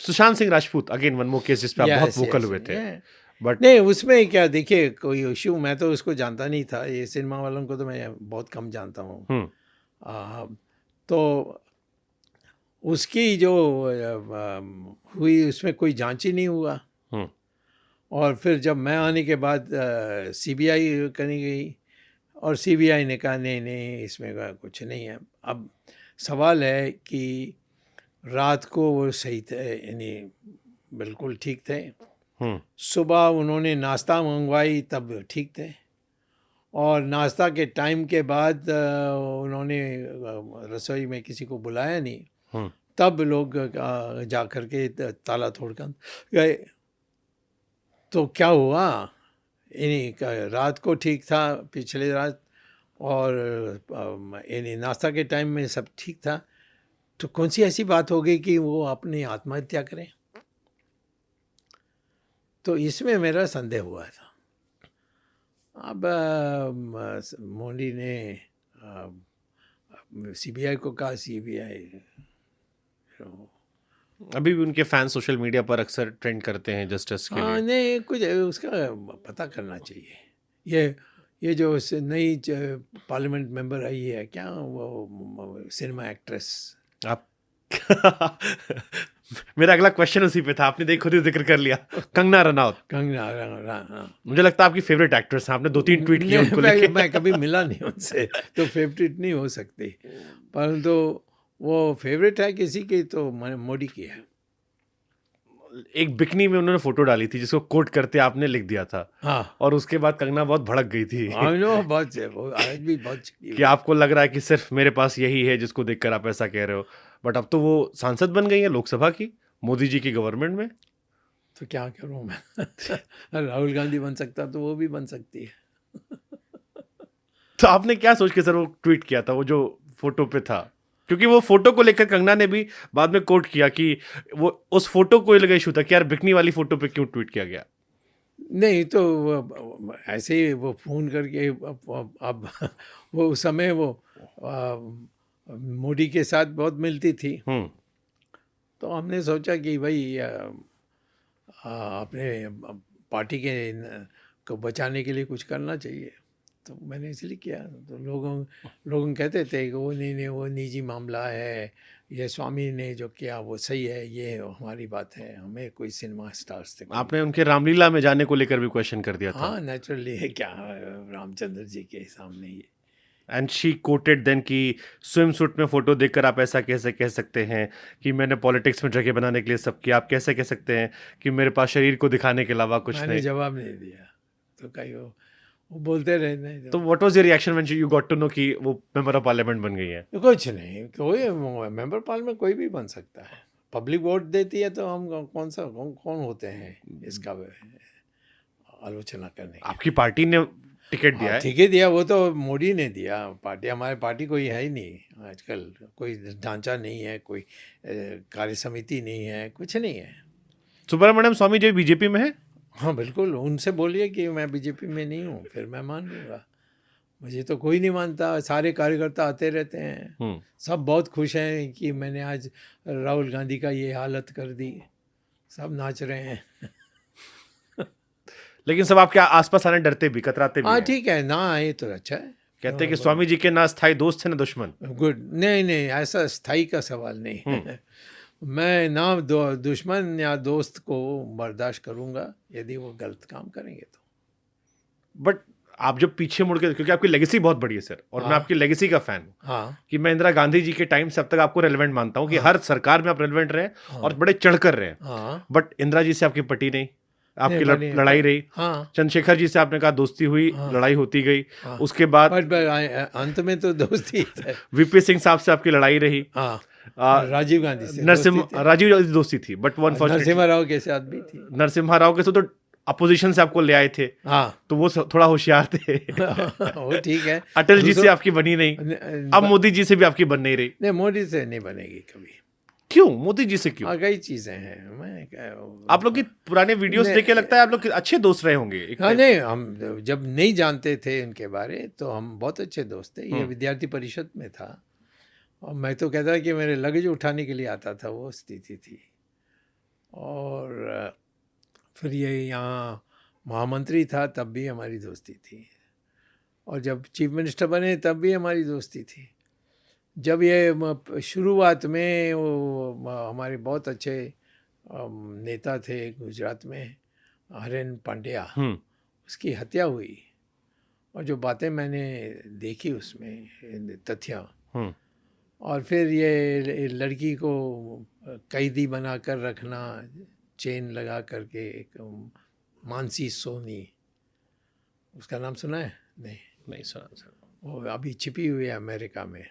Sushant Singh Rajput again one more case जिस पे आप बहुत वोकल हुए थे, बट नहीं उसमें क्या, देखिए कोई इश्यू, मैं तो उसको जानता नहीं था, ये सिनेमा वालों को तो मैं बहुत कम जानता हूँ। तो उसकी जो हुई उसमें कोई जांच ही नहीं हुआ। और फिर जब मैं आने के बाद सीबीआई करनी गई और सीबीआई ने कहा नहीं नहीं इसमें कुछ नहीं है। अब सवाल है कि रात को वो सही थे, यानी बिल्कुल ठीक थे, सुबह उन्होंने नाश्ता मंगवाई तब ठीक थे, और नाश्ता के टाइम के बाद उन्होंने रसोई में किसी को बुलाया नहीं, तब लोग जा कर के ताला तोड़कर गए। तो क्या हुआ, यानी रात को ठीक था पिछले रात, और यानी नाश्ता के टाइम में सब ठीक था, तो कौन सी ऐसी बात हो गई कि वो अपनी आत्महत्या करें? तो इसमें मेरा संदेह हुआ था। अब मोदी ने सीबीआई को कहा, सीबीआई अभी भी उनके फैन सोशल मीडिया पर अक्सर ट्रेंड करते हैं जस्टिस के लिए। नहीं कुछ उसका पता करना चाहिए। ये जो नई पार्लियामेंट मेंबर आई है, क्या वो सिनेमा एक्ट्रेस, आप मेरा अगला क्वेश्चन उसी पे था, आपने खुद ही जिक्र कर लिया, कंगना रनौत। कंगना, मुझे लगता है आपकी फेवरेट एक्ट्रेस है, आपने 2-3 ट्वीट किए उनको लेके। मैं कभी मिला नहीं उनसे, तो फेवरेट नहीं हो सकती, परंतु वो फेवरेट है किसी की तो मोदी की है। एक बिकनी में उन्होंने फोटो डाली थी जिसको कोट करते आपने लिख दिया था, हाँ और उसके बाद कंगना बहुत भड़क गई थी। आई नो, बहुत वो आज भी बहुत कि आपको लग रहा है कि सिर्फ मेरे पास यही है जिसको देखकर आप ऐसा कह रहे हो, बट अब तो वो सांसद बन गई है लोकसभा की मोदी जी की गवर्नमेंट में। तो क्या करूं मैं राहुल गांधी बन सकता तो वो भी बन सकती है। तो आपने क्या सोच के सर वो ट्वीट किया था, वो जो फोटो पे था? क्योंकि वो फोटो को लेकर कंगना ने भी बाद में कोट किया कि वो उस फोटो को लगा इशू था कि यार बिकनी वाली फोटो पे क्यों ट्वीट किया गया। नहीं तो ऐसे ही वो फ़ोन करके अब वो उस समय वो मोदी के साथ बहुत मिलती थी, तो हमने सोचा कि भाई अपने पार्टी के को बचाने के लिए कुछ करना चाहिए, तो मैंने इसलिए किया। तो लोग कहते थे कि वो नहीं वो निजी मामला है, ये स्वामी ने जो किया वो सही है, ये हमारी बात है, हमें कोई सिनेमा स्टार्स से आपने उनके रामलीला में जाने को लेकर भी क्वेश्चन कर दिया था। हाँ नेचुरली है, क्या रामचंद्र जी के सामने ये। एंड शी कोटेड देन कि स्विम सूट में फोटो देखकर आप ऐसा कैसे कह सकते हैं कि मैंने पॉलिटिक्स में जगह बनाने के लिए सब किया, आप कैसे कह सकते हैं कि मेरे पास शरीर को दिखाने के अलावा कुछ मैंने नहीं। जवाब नहीं दिया, तो कहीं वो बोलते रहे। नहीं तो what was your reaction when you got to know कि वो मेंबर ऑफ पार्लियामेंट बन गई है? कुछ नहीं, कोई मेंबर पार्लियामेंट कोई भी बन सकता है, पब्लिक वोट देती है, तो हम कौन होते हैं इसका आलोचना करने के। आपकी पार्टी ने टिकट दिया हाँ है। ठीक है, दिया वो तो मोदी ने दिया, पार्टी हमारी पार्टी कोई है ही नहीं आजकल, कोई ढांचा नहीं है, कोई कार्य समिति नहीं है, कुछ नहीं है। सुब्रमण्यम स्वामी जी बीजेपी में है? हाँ बिल्कुल, उनसे बोलिए कि मैं बीजेपी में नहीं हूँ, फिर मैं मान लूँगा। मुझे तो कोई नहीं मानता, सारे कार्यकर्ता आते रहते हैं, सब बहुत खुश हैं कि मैंने आज राहुल गांधी का ये हालत कर दी, सब नाच रहे हैं। लेकिन सब आपके आसपास आने डरते भी, कतराते भी हाँ हैं। ठीक है, ना आए तो अच्छा है। कहते हैं कि स्वामी जी के ना स्थायी दोस्त हैं ना दुश्मन। गुड, नहीं ऐसा स्थाई का सवाल नहीं है। मैं ना दुश्मन या दोस्त को बर्दाश्त करूंगा यदि वो गलत काम करेंगे तो। बट आप जब पीछे मुड़ के, क्योंकि आपकी लेगेसी बहुत बड़ी है सर, और मैं आपकी लेगेसी का फैन हूँ, हाँ कि मैं इंदिरा गांधी जी के टाइम से अब तक आपको रेलेवेंट मानता हूँ कि हर सरकार में आप रेलेवेंट रहे और बड़े चढ़ कर रहे हैं। बट इंदिरा जी से आपकी पटी नहीं, आपकी लड़ाई रही। चंद्रशेखर जी से आपने कहा दोस्ती हुई, लड़ाई होती गई, उसके बाद अंत में तो दोस्ती वीपी सिंह साहब से आपकी लड़ाई रही, राजीव गांधी से राजीव गांधी दोस्ती थी, बट नरसिम्हा राव के साथ भी थी। नरसिम्हा राव के साथ तो अपोजिशन से आपको ले आए थे, तो वो थोड़ा होशियार थे। वो ठीक है। अटल जी से आपकी बनी नहीं, अब मोदी जी से भी आपकी बन नहीं रही। नहीं, मोदी से नहीं बनेगी कभी। क्यों? मोदी जी से क्यों? कई चीजें हैं। आप लोग की पुराने वीडियोस देख के लगता है आप लोग अच्छे दोस्त रहे होंगे। हाँ नहीं, हम जब नहीं जानते थे इनके बारे तो हम बहुत अच्छे दोस्त थे। ये विद्यार्थी परिषद में था और मैं तो कहता कि मेरे लगेज उठाने के लिए आता था, वो स्थिति थी। फिर ये यहाँ महामंत्री था तब भी हमारी दोस्ती थी, और जब चीफ मिनिस्टर बने तब भी हमारी दोस्ती थी। जब ये शुरुआत में वो हमारे बहुत अच्छे नेता थे गुजरात में, हरेन पांड्या, उसकी हत्या हुई, और जो बातें मैंने देखी उसमें तथ्य, और फिर ये लड़की को कैदी बना कर रखना, चेन लगा करके, एक मानसी सोनी, उसका नाम सुना है? नहीं सुना सर। वो अभी छिपी हुई है अमेरिका में।